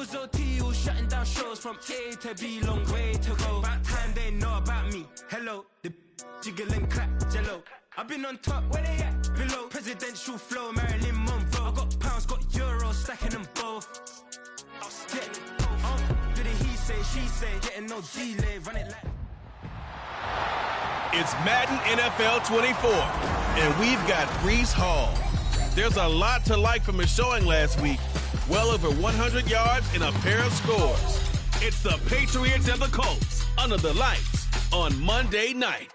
was OT, all shutting down shows from A to B, long way to go. About time they know about me. Hello, the jiggle and clap, jello. I've been on top, where they at? Below. Presidential flow, Marilyn Monroe. I got pounds, got euros, stacking them both. Do the he say, she say, getting no delay, run it like. It's Madden NFL 24, and we've got Breece Hall. There's a lot to like from his showing last week. Well over 100 yards and a pair of scores. It's the Patriots and the Colts under the lights on Monday night.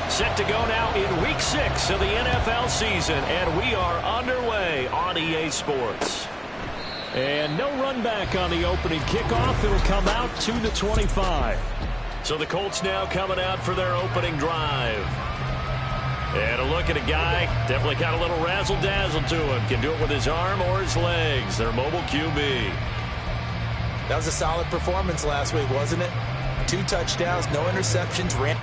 Set to go now in Week 6 of the NFL season, and we are underway on EA Sports. And no run back on the opening kickoff. It'll come out to the 25. So the Colts now coming out for their opening drive. And a look at a guy, definitely got a little razzle-dazzle to him. Can do it with his arm or his legs. Their mobile QB. That was a solid performance last week, wasn't it? 2 touchdowns, no interceptions, ran.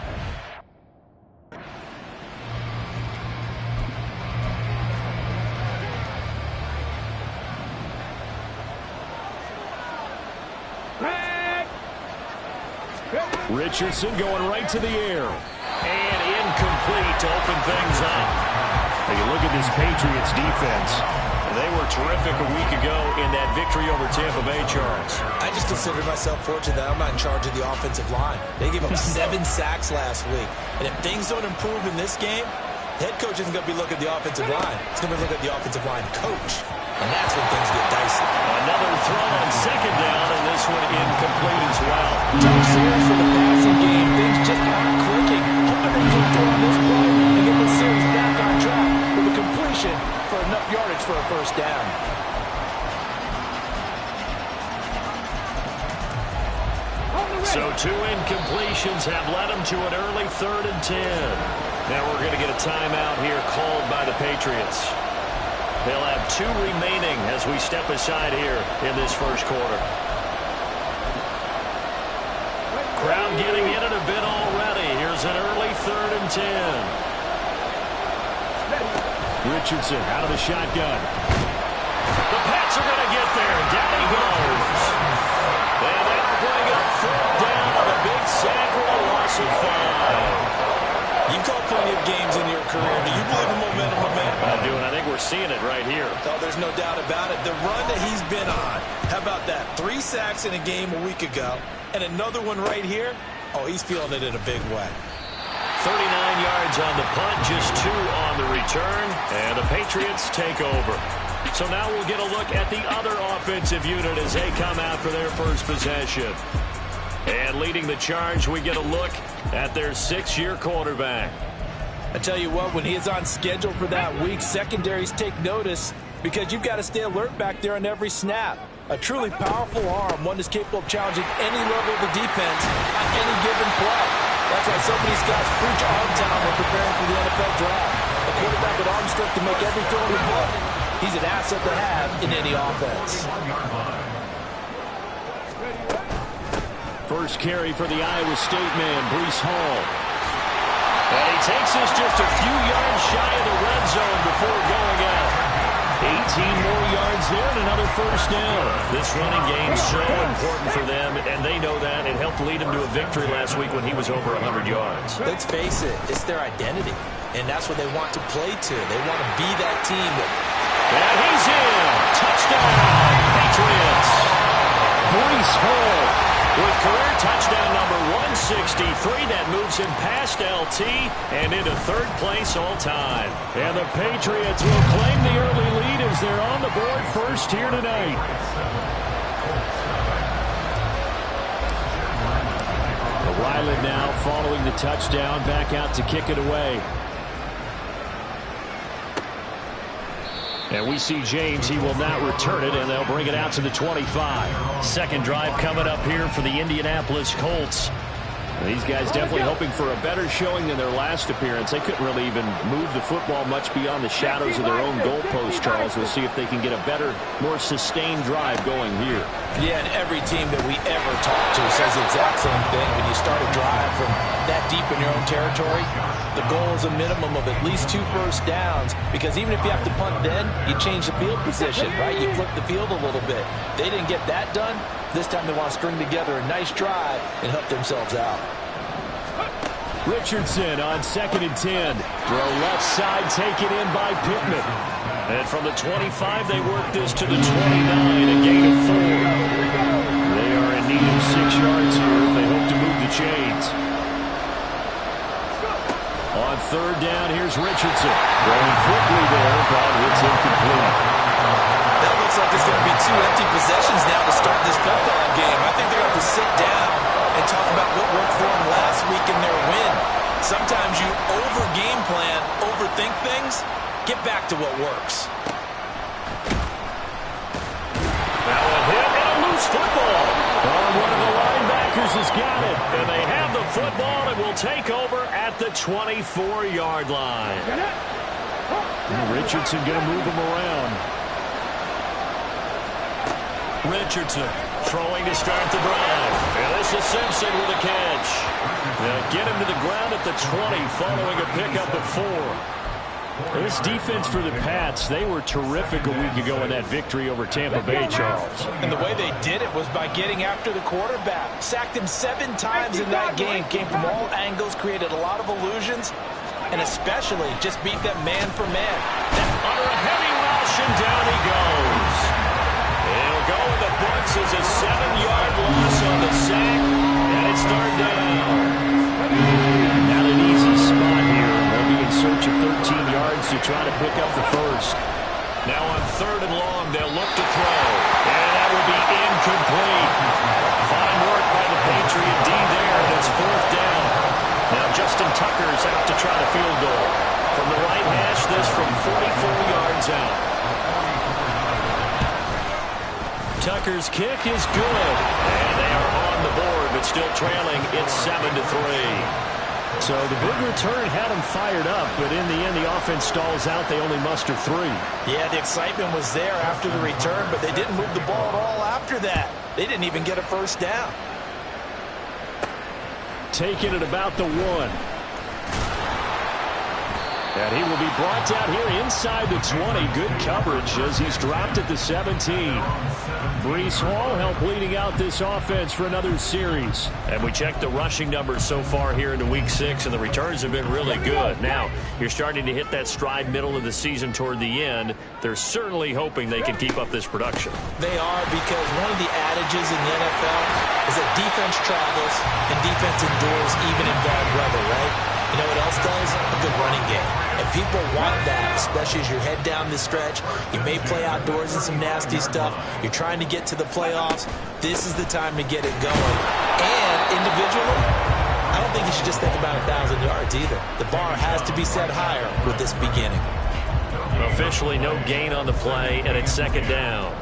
Richardson going right to the air. And incomplete to open things up. Now you look at this Patriots defense. They were terrific a week ago in that victory over Tampa Bay, Charles. I just consider myself fortunate that I'm not in charge of the offensive line. They gave up 7 sacks last week. And if things don't improve in this game, the head coach isn't going to be looking at the offensive line. He's going to be looking at the offensive line coach. And that's when things get dicey. Another throw on second down, and this one incomplete as well. Tough series for the passing game. Things just aren't clicking. Hoping they can do on this play and get the series back on track with a completion for enough yardage for a first down. So 2 incompletions have led them to an early 3rd and 10. Now we're going to get a timeout here called by the Patriots. They'll have 2 remaining as we step aside here in this first quarter. Crowd getting in it a bit already. Here's an early 3rd and 10. Richardson out of the shotgun. The Pats are going to get there. Down he goes. And that'll bring up 4th down on a big sack with a loss of 5. You've called plenty of games in your career. Do you believe in momentum? I do, and I think we're seeing it right here. Oh, there's no doubt about it. The run that he's been on. How about that? 3 sacks in a game a week ago, and another one right here. Oh, he's feeling it in a big way. 39 yards on the punt, just 2 on the return, and the Patriots take over. So now we'll get a look at the other offensive unit as they come out for their first possession. And leading the charge, we get a look at their 6-year quarterback. I tell you what, when he is on schedule for that week, secondaries take notice because you've got to stay alert back there on every snap. A truly powerful arm, one that's capable of challenging any level of the defense on any given play. That's why so many scouts preach arm talent when preparing for the NFL draft. A quarterback with arm strength to make every throw in the book. He's an asset to have in any offense. First carry for the Iowa State man, Breece Hall. And he takes us just a few yards shy of the red zone before going out. 18 more yards there and another first down. This running game is so important for them, and they know that. It helped lead them to a victory last week when he was over 100 yards. Let's face it, it's their identity, and that's what they want to play to. They want to be that team. And he's in. Touchdown, Patriots. Breece Hall with career touchdown number 163. That moves him past LT and into 3rd place all time. And the Patriots will claim the early lead as they're on the board first here tonight. Ryland now following the touchdown, back out to kick it away. And we see James, he will not return it, and they'll bring it out to the 25. Second drive coming up here for the Indianapolis Colts. These guys definitely hoping for a better showing than their last appearance. They couldn't really even move the football much beyond the shadows of their own goalpost, Charles. We'll see if they can get a better, more sustained drive going here. Yeah, and every team that we ever talk to says the exact same thing. When you start a drive from that deep in your own territory, the goal is a minimum of at least 2 first downs, because even if you have to punt then, you change the field position, right? You flip the field a little bit. They didn't get that done. This time they want to string together a nice drive and help themselves out. Richardson on 2nd and 10. Throw left side, taken in by Pittman. And from the 25, they work this to the 29, a gain of 4. They are in need of 6 yards here if they hope to move the chains. On 3rd down, here's Richardson. Throwing quickly there, but it's incomplete. That looks like it's going to be 2 empty possessions now to start this football game. I think they're going to have to sit down and talk about what worked for them last week in their win. Sometimes you over-game plan, overthink things. Get back to what works. Now a hit and a loose football. One of the linebackers has got it. And they have the football and will take over at the 24-yard line. Richardson going to move him around. Richardson throwing to start the drive. And this is Simpson with a catch. They'll get him to the ground at the 20 following a pickup of 4. This defense for the Pats, they were terrific a week ago in that victory over Tampa Bay, Charles. And the way they did it was by getting after the quarterback. Sacked him 7 times in that game. Came from all angles, created a lot of illusions, and especially just beat them man for man. Under a heavy rush, and down he goes. It'll go in the books as a 7-yard loss on the sack, and it's 3rd down. Not an easy spot here. They'll be in search of 13 yards to try to pick up the first. Now on 3rd and long, they'll look to throw, and that will be incomplete. Fine work by the Patriot D there, and it's 4th down. Now Justin Tucker's out to try the field goal. From the right hash, this from 44 yards out. Tucker's kick is good, and they are on the board, but still trailing. It's 7-3. So the big return had them fired up, but in the end, the offense stalls out. They only muster 3. Yeah, the excitement was there after the return, but they didn't move the ball at all after that. They didn't even get a first down. Taking it about the 1. And he will be brought down here inside the 20. Good coverage as he's dropped at the 17. Breece Hall helped leading out this offense for another series. And we checked the rushing numbers so far here into Week 6, and the returns have been really good. Now, you're starting to hit that stride middle of the season toward the end. They're certainly hoping they can keep up this production. They are, because one of the adages in the NFL is that defense travels and defense endures even in bad weather, right? You know what else does? A good running game. And people want that, especially as you head down the stretch. You may play outdoors in some nasty stuff. You're trying to get to the playoffs. This is the time to get it going. And individually, I don't think you should just think about 1,000 yards either. The bar has to be set higher with this beginning. Officially no gain on the play, and it's 2nd down.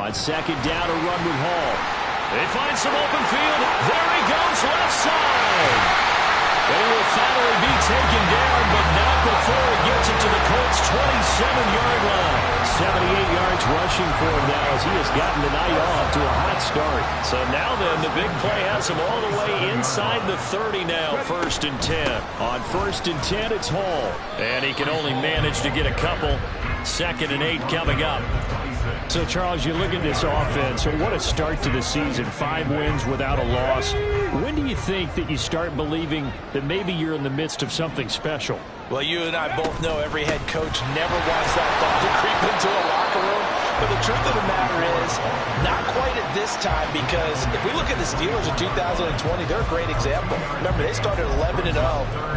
On 2nd down, a run with Hall. They find some open field. There he goes, left side. They will finally be taken down, but not before he gets it to the Colts' 27-yard line. 78 yards rushing for him now as he has gotten the night off to a hot start. So now then, the big play has him all the way inside the 30 now, 1st and 10. On 1st and 10, it's Hall. And he can only manage to get a couple. 2nd and 8 coming up. So, Charles, you look at this offense, so what a start to the season. 5 wins without a loss. When do you think that you start believing that maybe you're in the midst of something special? Well, you and I both know every head coach never wants that thought to creep into a locker room. But the truth of the matter is, not quite at this time, because if we look at the Steelers in 2020, they're a great example. Remember, they started 11-0,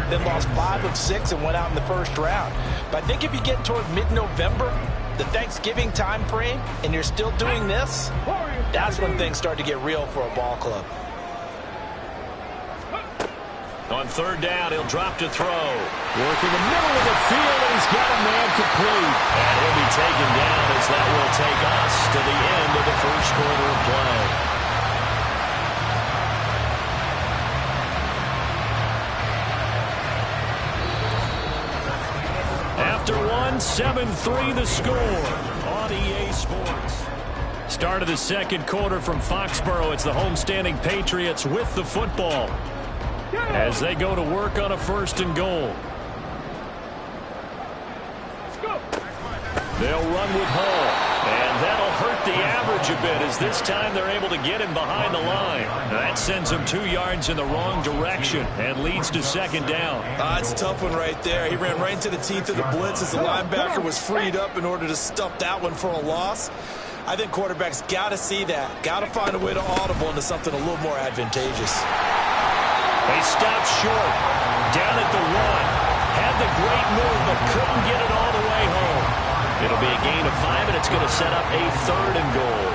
then lost 5 of 6 and went out in the first round. But I think if you get toward mid-November, the Thanksgiving time frame, and you're still doing this, that's when things start to get real for a ball club. On third down, he'll drop to throw. Work in the middle of the field, and he's got a man complete. And he'll be taken down as that will take us to the end of the first quarter of play. After one, 7-3 the score on EA Sports. Start of the second quarter from Foxborough. It's the homestanding Patriots with the football as they go to work on a 1st and goal. They'll run with Hall, and that'll hurt the average a bit as this time they're able to get him behind the line. That sends him 2 yards in the wrong direction and leads to 2nd down. It's a tough one right there. He ran right into the teeth of the blitz as the linebacker was freed up in order to stuff that one for a loss. I think quarterbacks got to see that. Got to find a way to audible into something a little more advantageous. They stopped short. Down at the 1. Had the great move, but couldn't get it all the way home. It'll be a gain of 5, and it's going to set up a 3rd and goal.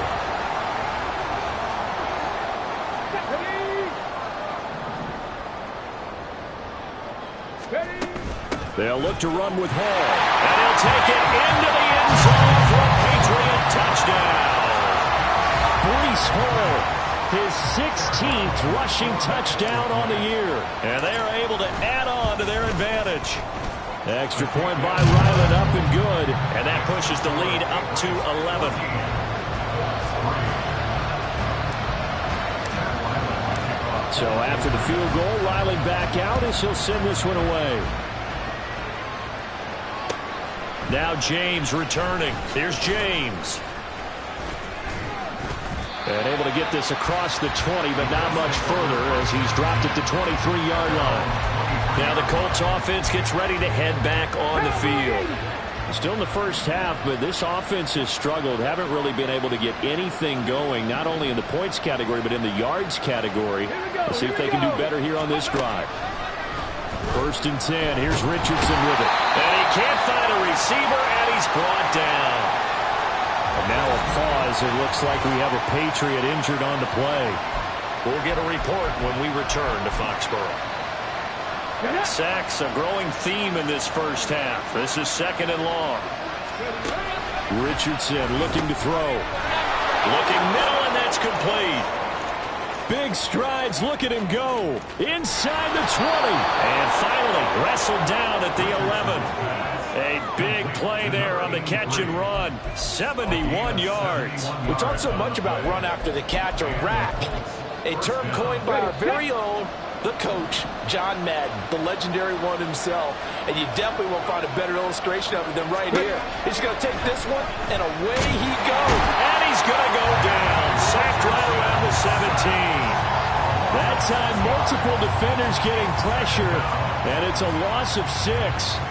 They'll look to run with Hall, and he'll take it into the end zone for a Patriot touchdown. Breece Hall, his 16th rushing touchdown on the year, and they are able to add on to their advantage. Extra point by Ryland, up and good, and that pushes the lead up to 11. So after the field goal, Riley back out as he'll send this one away. Now James returning. Here's James. And able to get this across the 20, but not much further as he's dropped at the 23-yard line. Now the Colts offense gets ready to head back on the field. Still in the first half, but this offense has struggled. Haven't really been able to get anything going, not only in the points category, but in the yards category. Let's see if they can do better here on this drive. 1st and 10. Here's Richardson with it. And he can't find a receiver, and he's brought down. And now a pause. It looks like we have a Patriot injured on the play. We'll get a report when we return to Foxborough. Sacks, a growing theme in this first half. This is 2nd and long. Richardson looking to throw. Looking middle, and that's complete. Big strides. Look at him go. Inside the 20. And finally wrestled down at the 11. A big play there on the catch and run. 71 yards. We talk so much about run after the catch, or rack. A term coined by our very own, the coach, John Madden, the legendary one himself. And you definitely won't find a better illustration of it than right here. He's going to take this one, and away he goes. And he's going to go down. Sacked right around the 17. That time, multiple defenders getting pressure, and it's a loss of 6.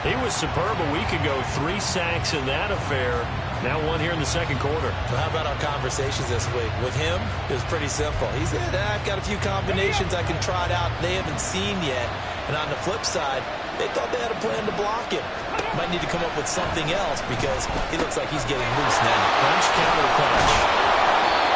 He was superb a week ago. 3 sacks in that affair. Now 1 here in the second quarter. So how about our conversations this week? With him, it was pretty simple. He said, I've got a few combinations I can try it out they haven't seen yet. And on the flip side, they thought they had a plan to block him. Might need to come up with something else because he looks like he's getting loose now. Punch, counter punch.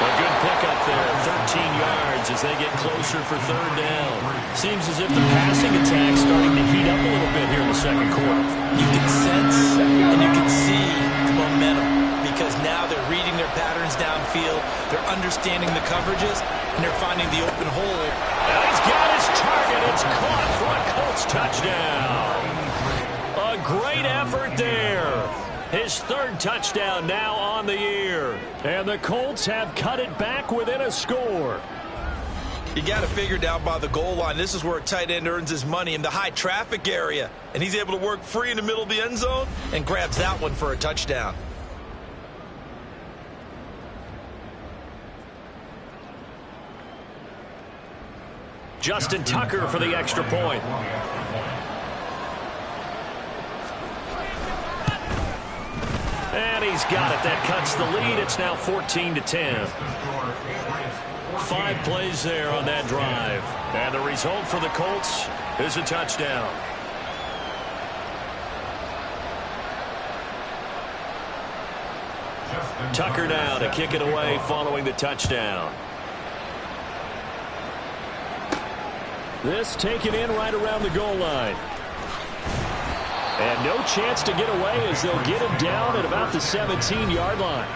A good pickup there, 13 yards as they get closer for 3rd down. Seems as if the passing attack's starting to heat up a little bit here in the second quarter. You can sense and you can see the momentum because now they're reading their patterns downfield, they're understanding the coverages, and they're finding the open hole. And he's got his target. It's caught for a Colts touchdown. A great effort there. His 3rd touchdown now on the year. And the Colts have cut it back within a score. You got to figure down by the goal line. This is where a tight end earns his money, in the high traffic area. And he's able to work free in the middle of the end zone and grabs that one for a touchdown. Justin Tucker for the extra point. And he's got it. That cuts the lead. It's now 14-10. 5 plays there on that drive. And the result for the Colts is a touchdown. Tucker now to kick it away following the touchdown. This taken in right around the goal line. And no chance to get away as they'll get him down at about the 17-yard line.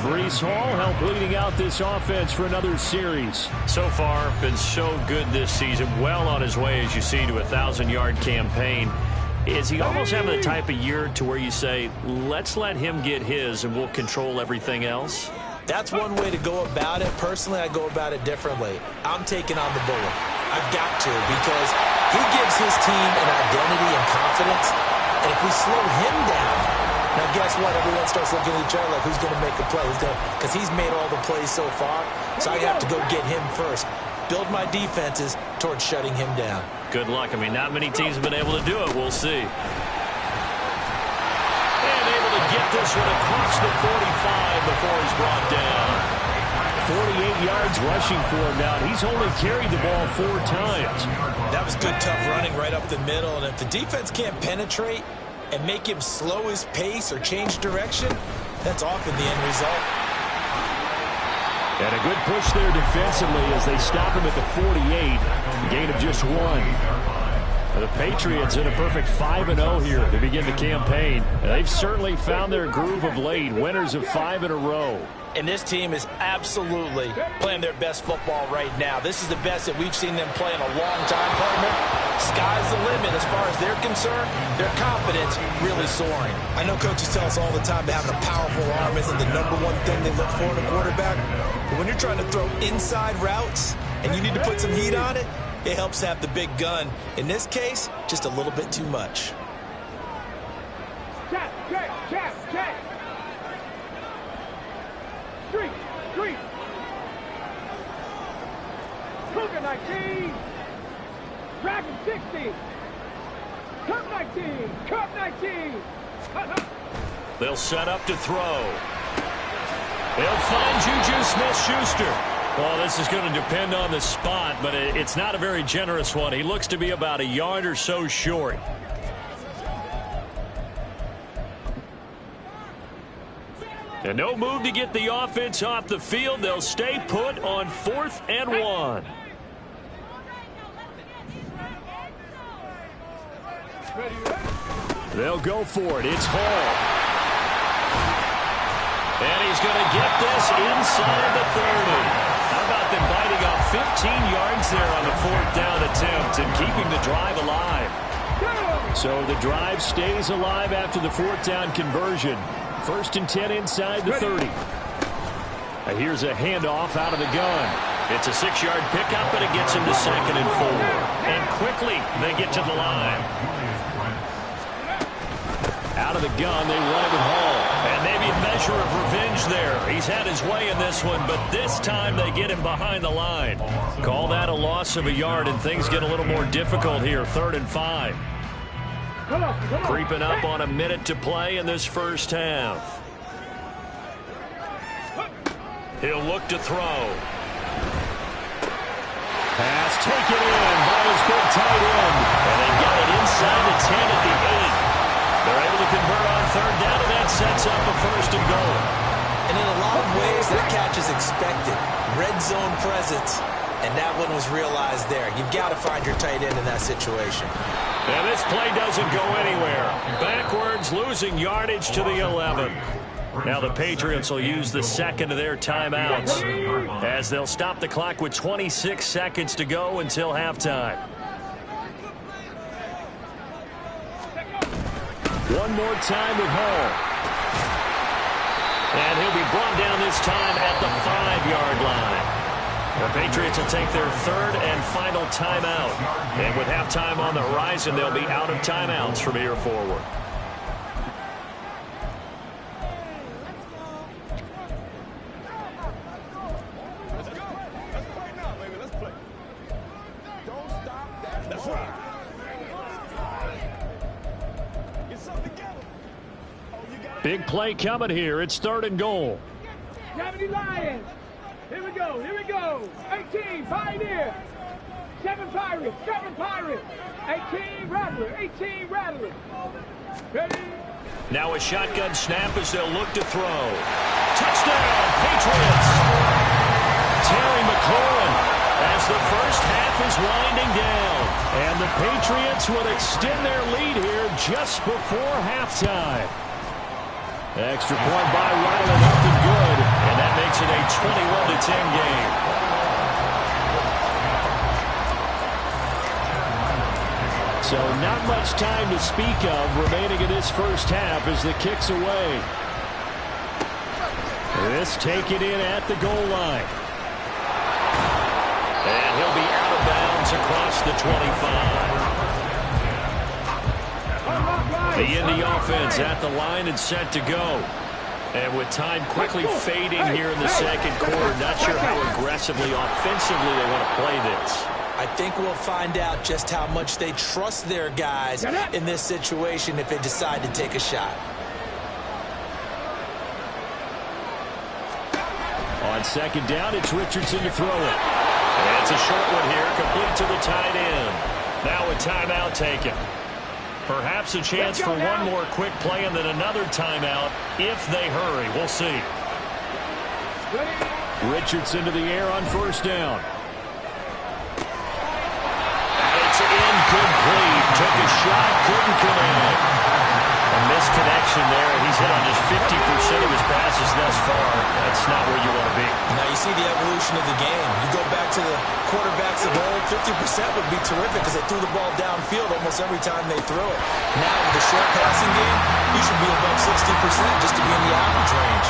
Breece Hall helped leading out this offense for another series. So far, been so good this season. Well on his way, as you see, to a 1,000-yard campaign. Is he almost having the type of year to where you say, let's let him get his and we'll control everything else? That's one way to go about it. Personally, I go about it differently. I'm taking on the bullet. I've got to, because he gives his team an identity and confidence. And if we slow him down, now guess what? Everyone starts looking at each other like, who's going to make a play? Because he's made all the plays so far. So I have to go get him first. Build my defenses towards shutting him down. Good luck. I mean, not many teams have been able to do it. We'll see. And able to get this one across the 45 before he's brought down. 48 yards rushing for him now. He's only carried the ball 4 times. That was good, tough running right up the middle. And if the defense can't penetrate and make him slow his pace or change direction, that's often the end result. And a good push there defensively as they stop him at the 48. Gain of just 1. The Patriots in a perfect 5-0 here to begin the campaign. They've certainly found their groove of late. Winners of 5 in a row. And this team is absolutely playing their best football right now. This is the best that we've seen them play in a long time, partner. Sky's the limit as far as they're concerned. Their confidence really soaring. I know coaches tell us all the time that having a powerful arm isn't the #1 thing they look for in a quarterback. But when you're trying to throw inside routes and you need to put some heat on it, it helps have the big gun. In this case, just a little bit too much. Check. Street. Cougar 19. Dragon 60. Cup 19. They'll set up to throw. They'll find Juju Smith-Schuster. Well, this is going to depend on the spot, but it's not a very generous one. He looks to be about a yard or so short. And no move to get the offense off the field. They'll stay put on 4th and 1. They'll go for it. It's Hall. And he's going to get this inside the 30. How about them biting off 15 yards there on the 4th down attempt and keeping the drive alive? So the drive stays alive after the 4th down conversion. 1st and 10 inside the 30. And here's a handoff out of the gun. It's a 6-yard pickup, but it gets him to 2nd and 4. And quickly they get to the line. Out of the gun, they run it with Hall. And maybe a measure of revenge there. He's had his way in this one, but this time they get him behind the line. Call that a loss of a yard, and things get a little more difficult here. 3rd and 5. Creeping up on a minute to play in this first half. He'll look to throw. Pass taken in by his big tight end. And they got it inside the 10 at the 8. They're able to convert on 3rd down, and that sets up a 1st and goal. And in a lot of ways, that catch is expected. Red zone presence. And that one was realized there. You've got to find your tight end in that situation. And this play doesn't go anywhere. Backwards, losing yardage to the 11. Now the Patriots will use the 2nd of their timeouts as they'll stop the clock with 26 seconds to go until halftime. One more time with Hall. And he'll be brought down this time at the 5-yard line. The Patriots will take their 3rd and final timeout. And with halftime on the horizon, they'll be out of timeouts from here forward. Big play coming here. It's 3rd and goal. Gravity Lions. Here we go. 18, Pioneer. 7 Pirates. 18, Rattler. Ready? Now a shotgun snap as they'll look to throw. Touchdown, Patriots. Terry McLaurin. as the first half is winding down. And the Patriots will extend their lead here just before halftime. Extra point by Riley, nothing good. And that makes it a 21-10 game. So not much time to speak of remaining in this first half as the kick's away. This taken in at the goal line. And he'll be out of bounds across the 25. The Indy offense at the line and set to go. And with time quickly fading here in the second quarter, not sure how aggressively, offensively they want to play this. I think we'll find out just how much they trust their guys in this situation if they decide to take a shot. On second down, it's Richardson to throw it. And it's a short one here, complete to the tight end. Now a timeout taken. Perhaps a chance for one more quick play and then another timeout if they hurry. We'll see. Richardson to the air on first down. And it's incomplete. Took a shot, couldn't connect. A misconnection there. He's hit on just 50% of his passes thus far. That's not where you want to be. Now you see the evolution of the game. You go back to the quarterbacks of old, 50% would be terrific because they threw the ball downfield almost every time they throw it. Now with the short passing game, you should be above 60% just to be in the average range.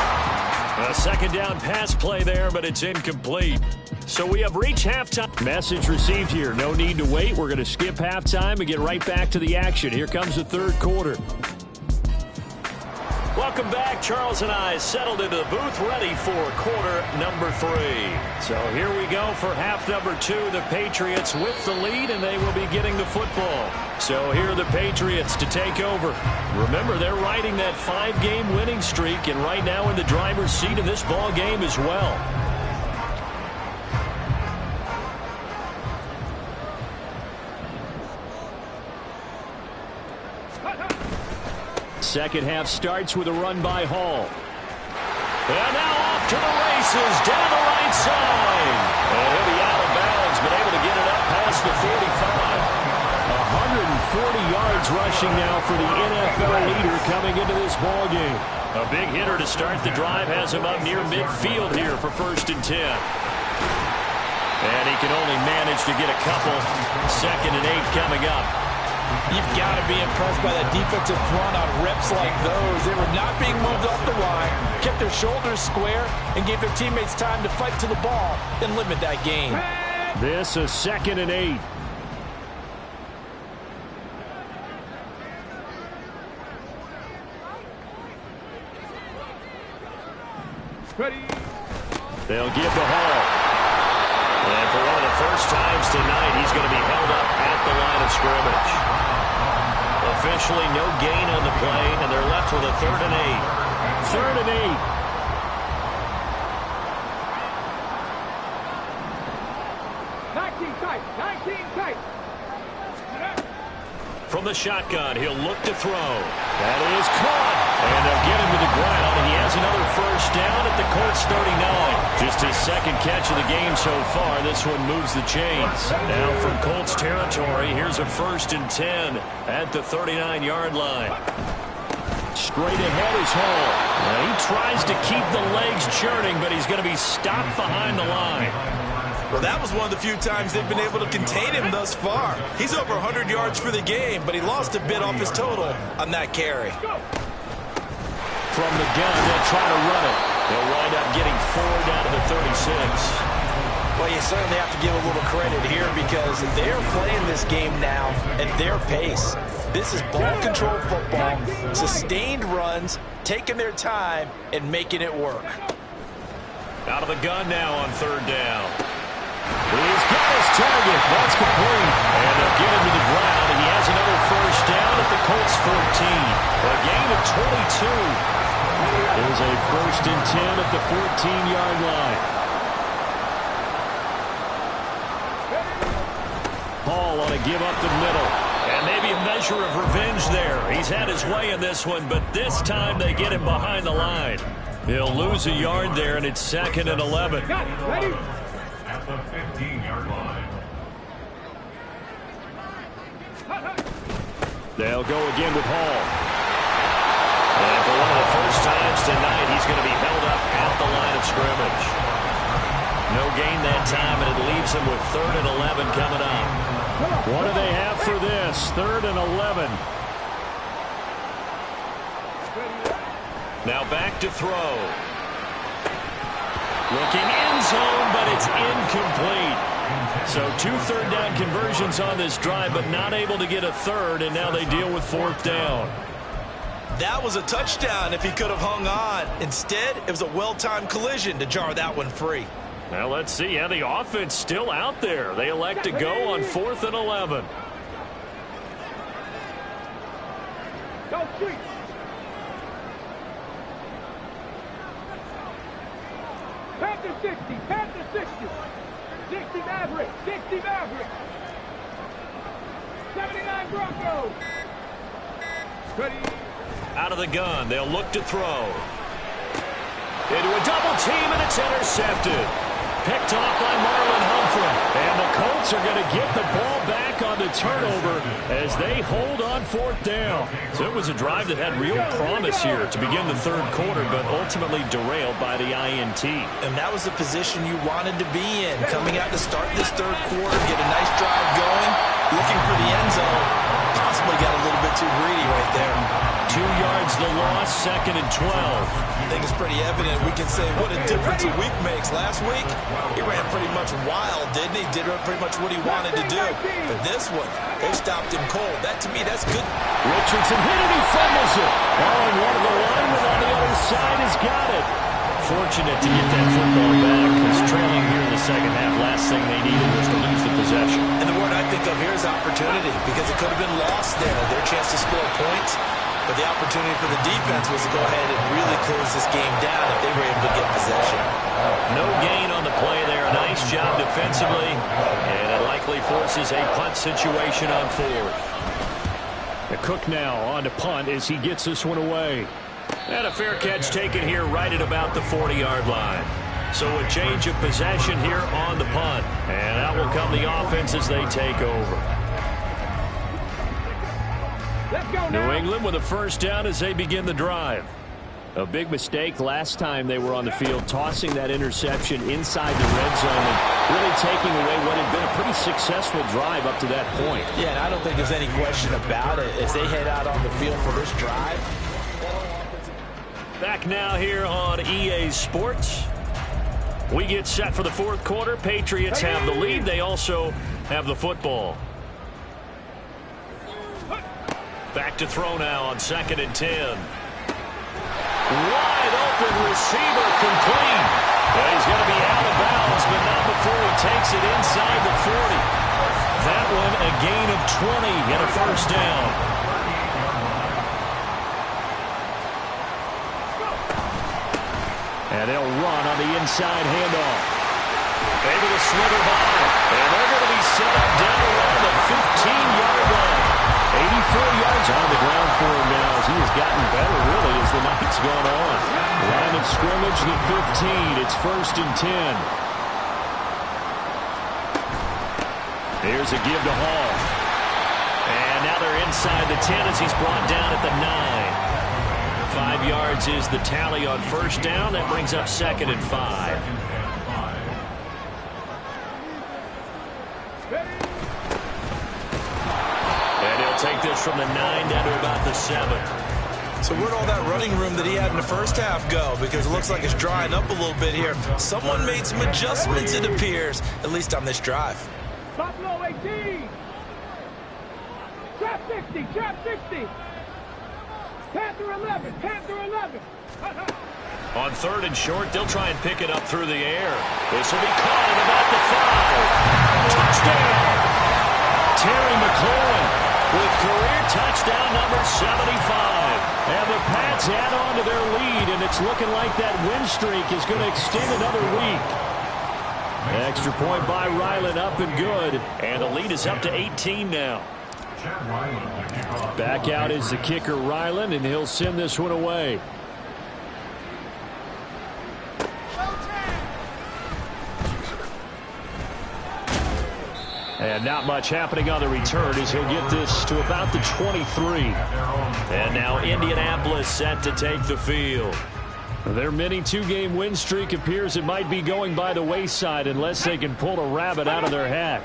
A second down pass play there, but it's incomplete. So we have reached halftime. Message received here. No need to wait. We're going to skip halftime and get right back to the action. Here comes the third quarter. Welcome back. Charles and I settled into the booth ready for quarter number 3. So here we go for half number 2. The Patriots with the lead, and they will be getting the football. So here are the Patriots to take over. Remember, they're riding that 5-game winning streak, and right now in the driver's seat in this ball game as well. Second half starts with a run by Hall. And now off to the races down the right side. And he'll be out of bounds, but able to get it up past the 45. 140 yards rushing now for the NFL leader coming into this ball game. A big hitter to start the drive has him up near midfield here for 1st and 10. And he can only manage to get a couple. 2nd and 8 coming up. You've got to be impressed by that defensive front on reps like those. They were not being moved off the line, kept their shoulders square, and gave their teammates time to fight to the ball and limit that game. This is 2nd and 8. Ready. They'll give the Hall. And for one of the first times tonight, he's going to be held up at the line of scrimmage. Officially no gain on the play, and they're left with a 3rd and 8. 3rd and 19 tight. 19 tight. From the shotgun, he'll look to throw. That is caught. And they'll get him to the ground, and he has another first down at the Colts 39. Just his 2nd catch of the game so far. This one moves the chains. Now from Colts territory, here's a 1st and 10 at the 39-yard line. Straight ahead is Hall. Now he tries to keep the legs churning, but he's going to be stopped behind the line. Well, that was one of the few times they've been able to contain him thus far. He's over 100 yards for the game, but he lost a bit off his total on that carry. From the gun, they'll try to run it. They'll wind up getting 4 down to the 36. Well, you certainly have to give a little credit here because they're playing this game now at their pace. This is ball control football, sustained runs, taking their time, and making it work. Out of the gun now on 3rd down. He's got his target. That's complete. And they'll get him to the ground, and he has another first down at the Colts 14. A gain of 22. It was a 1st and 10 at the 14-yard line. Hall on a give up the middle. And maybe a measure of revenge there. He's had his way in this one, but this time they get him behind the line. He'll lose a yard there, and it's 2nd and 11. Got it. Ready. At the 15-yard line. They'll go again with Hall. And for one of the first times tonight, he's going to be held up at the line of scrimmage. No gain that time, and it leaves him with 3rd and 11 coming up. What do they have for this? 3rd and 11. Now back to throw. Looking end zone, but it's incomplete. So 2 third-down conversions on this drive, but not able to get a third, and now they deal with 4th down. That was a touchdown if he could have hung on. Instead, it was a well-timed collision to jar that one free. Well, let's see. Yeah, the offense still out there. They elect to go on 4th and 11. Go street. Panther 60, Panther 60. 60 Maverick, 60 Maverick. 79 Broncos. Ready. Out of the gun, they'll look to throw. Into a double team, and it's intercepted. Picked off by Marlon Humphrey. And the Colts are going to get the ball back on the turnover as they hold on 4th down. So it was a drive that had real promise here to begin the 3rd quarter, but ultimately derailed by the INT. And that was the position you wanted to be in. Coming out to start this 3rd quarter, get a nice drive going, looking for the end zone. Possibly got a little bit too greedy right there. 2 yards the loss, 2nd and 12. I think it's pretty evident. We can say what a difference a week makes. Last week, he ran pretty much wild, didn't he? Did pretty much what he wanted to do. But this one, they stopped him cold. That, to me, that's good. Richardson hit it, he fumbles it. Oh, and one of the linemen on the other side has got it. Fortunate to get that football back, because trailing here in the 2nd half, last thing they needed was to lose the possession. And the word I think of here is opportunity, because it could have been lost there. Their chance to score points. But the opportunity for the defense was to go ahead and really close this game down if they were able to get possession. No gain on the play there. Nice job defensively. And it likely forces a punt situation on 4th. The Cook now on to punt as he gets this one away. And a fair catch taken here right at about the 40-yard line. So a change of possession here on the punt. And out will come the offense as they take over. New England with a 1st down as they begin the drive. A big mistake last time they were on the field, tossing that interception inside the red zone and really taking away what had been a pretty successful drive up to that point. Yeah, and I don't think there's any question about it. As they head out on the field for this drive. Back now here on EA Sports. We get set for the 4th quarter. Patriots have the lead. They also have the football. Back to throw now on 2nd and 10. Wide open receiver complete. Well, he's going to be out of bounds, but not before he takes it inside the 40. That one a gain of 20 and a 1st down. And they'll run on the inside handoff. Able to slither by. And they're going to be set up down around the 15-yard line. 84 yards on the ground for him now as he has gotten better, really, as the night's gone on. Line of scrimmage, the 15. It's 1st and 10. Here's a give to Hall. And now they're inside the 10 as he's brought down at the 9. 5 yards is the tally on 1st down. That brings up 2nd and 5. Take this from the 9 down to about the 7. So where'd all that running room that he had in the 1st half go? Because it looks like it's drying up a little bit here. Someone made some adjustments, it appears, at least on this drive. Buffalo 18. Trap 60, trap 60. Panther 11, Panther 11. On 3rd and short, they'll try and pick it up through the air. This will be caught at about the 5. Touchdown! Terry McLaurin with career touchdown number 75. And the Pats add on to their lead, and it's looking like that win streak is going to extend another week. Extra point by Ryland, up and good. And the lead is up to 18 now. Back out is the kicker, Ryland, and he'll send this one away. And not much happening on the return as he'll get this to about the 23. And now Indianapolis set to take the field. Their mini two-game win streak appears it might be going by the wayside unless they can pull a rabbit out of their hat.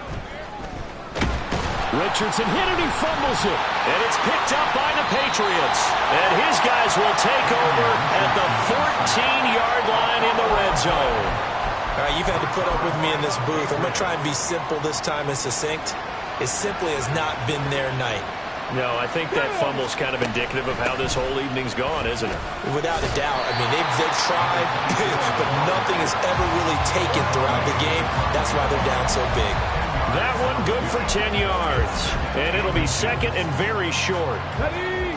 Richardson hit it, he fumbles it. And it's picked up by the Patriots. And his guys will take over at the 14-yard line in the red zone. All right, you've had to put up with me in this booth. I'm going to try and be simple this time and succinct. It simply has not been their night. No, I think that fumble's kind of indicative of how this whole evening's gone, isn't it? Without a doubt. I mean, they've tried, but nothing has ever really taken throughout the game. That's why they're down so big. That one good for 10 yards. And it'll be second and very short. Ready?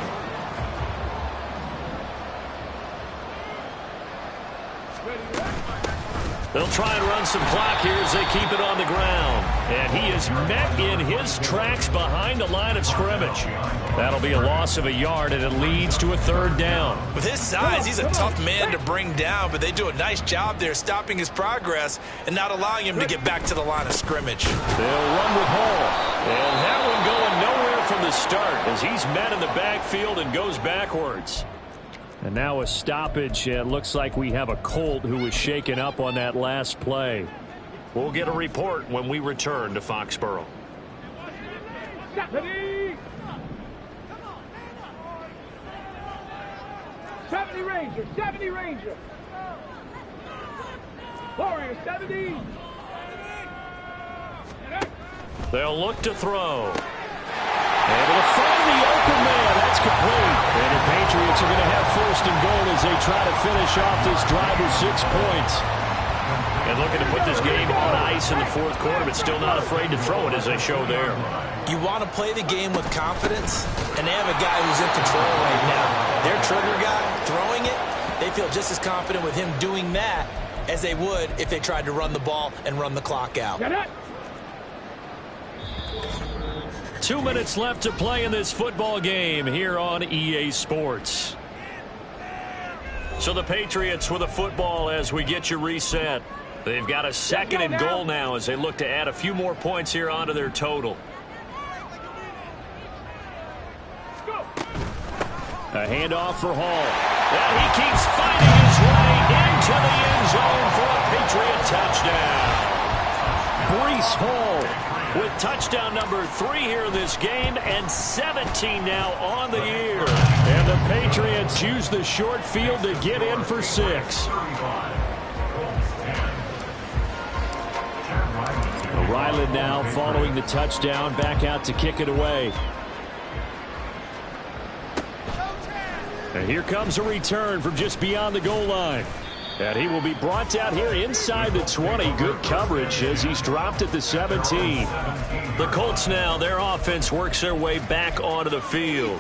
They'll try and run some clock here as they keep it on the ground. And he is met in his tracks behind the line of scrimmage. That'll be a loss of a yard, and it leads to a third down. With his size, he's a tough man to bring down, but they do a nice job there stopping his progress and not allowing him to get back to the line of scrimmage. They'll run with Hall. And that one going nowhere from the start as he's met in the backfield and goes backwards. And now a stoppage. It looks like we have a Colt who was shaken up on that last play. We'll get a report when we return to Foxborough. Ready? 70 Ranger, 70 Ranger. Warrior, 70. They'll look to throw. Able to find the open man. That's complete. And the Patriots are going to have first and goal as they try to finish off this drive with 6 points. And looking to put this game on ice in the fourth quarter, but still not afraid to throw it as they show there. You want to play the game with confidence, and they have a guy who's in control right now. Their trigger guy throwing it, they feel just as confident with him doing that as they would if they tried to run the ball and run the clock out. 2 minutes left to play in this football game here on EA Sports. So the Patriots with a football as we get you reset. They've got a second and goal now as they look to add a few more points here onto their total. A handoff for Hall. And he keeps finding his way into the end zone for a Patriot touchdown. Breece Hall with touchdown number 3 here in this game and 17 now on the year. And the Patriots use the short field to get in for 6. Ryland now following the touchdown, back out to kick it away. And here comes a return from just beyond the goal line. And he will be brought down here inside the 20. Good coverage as he's dropped at the 17. The Colts now, their offense works their way back onto the field.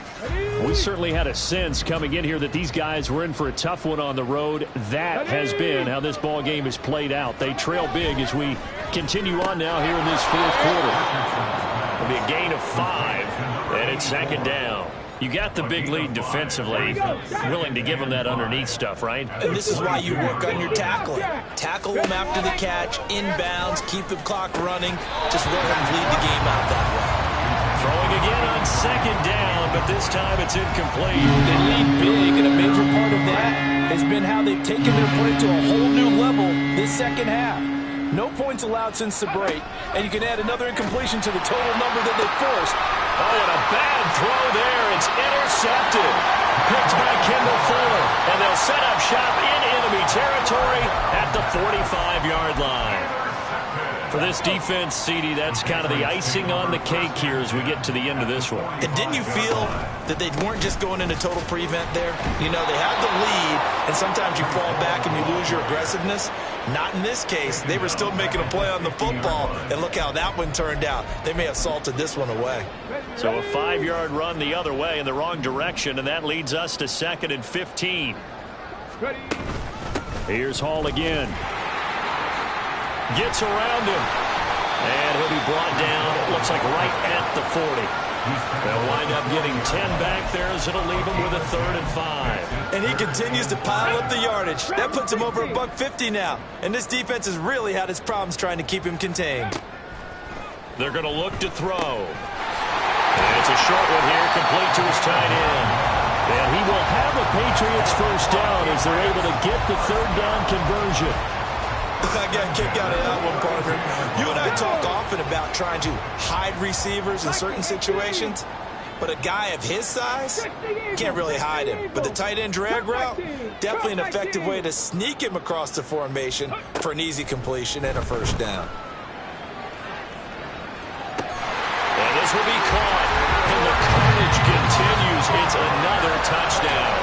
We certainly had a sense coming in here that these guys were in for a tough one on the road. That has been how this ball game has played out. They trail big as we continue on now here in this fourth quarter. It'll be a gain of 5, and it's second down. You got the big lead defensively, willing to give them that underneath stuff, right? And this is why you work on your tackling. Tackle them after the catch, inbounds, keep the clock running. Just let them lead the game out that way. Throwing again on second down, but this time it's incomplete. They lead big, and a major part of that has been how they've taken their play to a whole new level this second half. No points allowed since the break, and you can add another incompletion to the total number that they forced. Oh, and a bad throw there. It's intercepted. Picked by Kendall Fuller. And they'll set up shop in enemy territory at the 45-yard line. For this defense, CD, that's kind of the icing on the cake here as we get to the end of this one. And didn't you feel that they weren't just going into total prevent there? You know, they had the lead, and sometimes you fall back and you lose your aggressiveness. Not in this case. They were still making a play on the football, and look how that one turned out. They may have salted this one away. So a 5-yard run the other way in the wrong direction, and that leads us to 2nd and 15. Here's Hall again. Gets around him. And he'll be brought down, looks like right at the 40. They'll wind up getting 10 back there as it'll leave him with a 3rd and 5. And he continues to pile up the yardage. That puts him over $150 now. And this defense has really had its problems trying to keep him contained. They're going to look to throw. And it's a short one here, complete to his tight end. And he will have a Patriots first down as they're able to get the third down conversion. I got a kick out of that one, partner. You and I talk often about trying to hide receivers in certain situations, but a guy of his size, you can't really hide him. But the tight end drag route, definitely an effective way to sneak him across the formation for an easy completion and a first down. And this will be caught, and the carnage continues. It's another touchdown.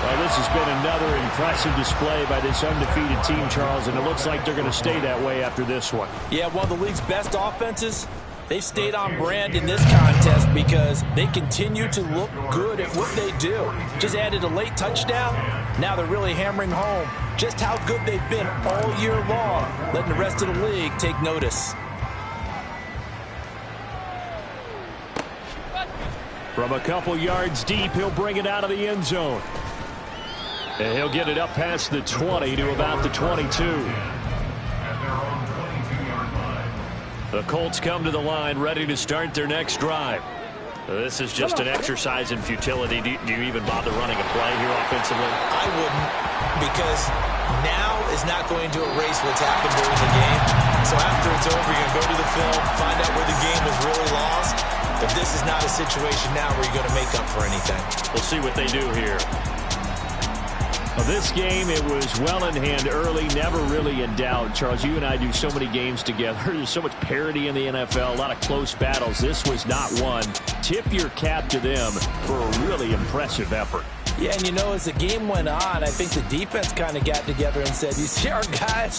Well, this has been another impressive display by this undefeated team, Charles, and it looks like they're going to stay that way after this one. Yeah, one of the league's best offenses. They've stayed on brand in this contest because they continue to look good at what they do. Just added a late touchdown. Now they're really hammering home just how good they've been all year long, letting the rest of the league take notice. From a couple yards deep, he'll bring it out of the end zone. And he'll get it up past the 20 to about the 22. The Colts come to the line ready to start their next drive. This is just an exercise in futility. Do you even bother running a play here offensively? I wouldn't, because now is not going to erase what's happened during the game. So after it's over, you're going to go to the film, find out where the game was really lost. But this is not a situation now where you're going to make up for anything. We'll see what they do here. Well, this game, it was well in hand early, never really in doubt. Charles, you and I do so many games together. There's so much parity in the NFL, a lot of close battles. This was not one. Tip your cap to them for a really impressive effort. Yeah, and you know, as the game went on, I think the defense kind of got together and said, you see our guys,